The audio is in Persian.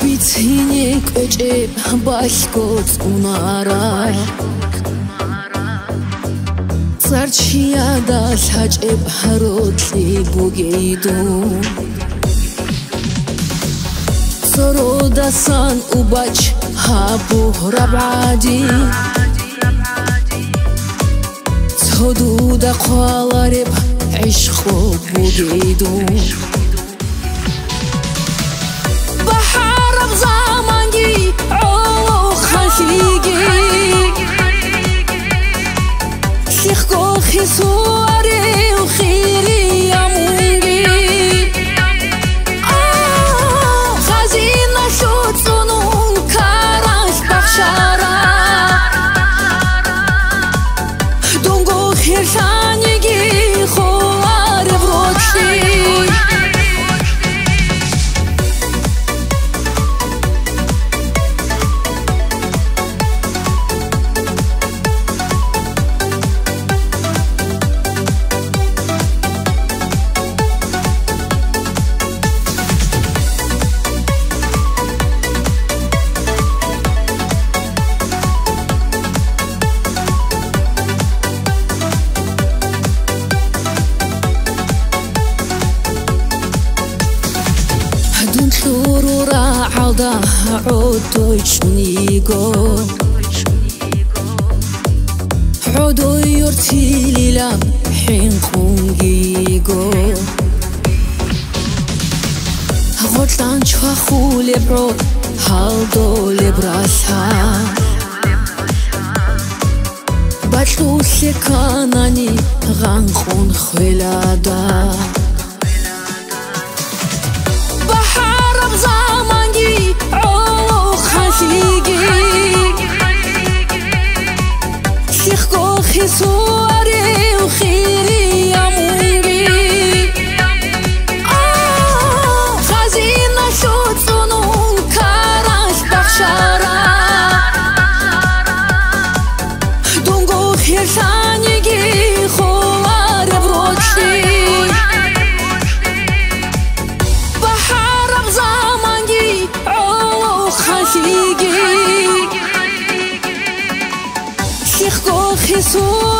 Bitini köçep başkots unara Sarçia da saçep harotli bugeydu Soroda san ubaç habu rabadi Soduda qalarib عشقو bugeydu زمانگی او خلقی سیخ کو خسواری و خیری امونگی خزینه شد سنون کارش بخشارا دونگو خیرشانگی خوار بروچی شورورا عوضا عودو يشنيقو عودو يرتيلي لا حين خونجيقو غوطلان شخو لبرو هالدو لبراسها باتلو سيكاناني غانخون خلادا زمانگی او خلقی سیخ کو خسواری و خیری امونگی خزینه شد سنون کارش بخشارا دونگو خیرشانگی خوار بروچی خلقی سیخ کو خسواری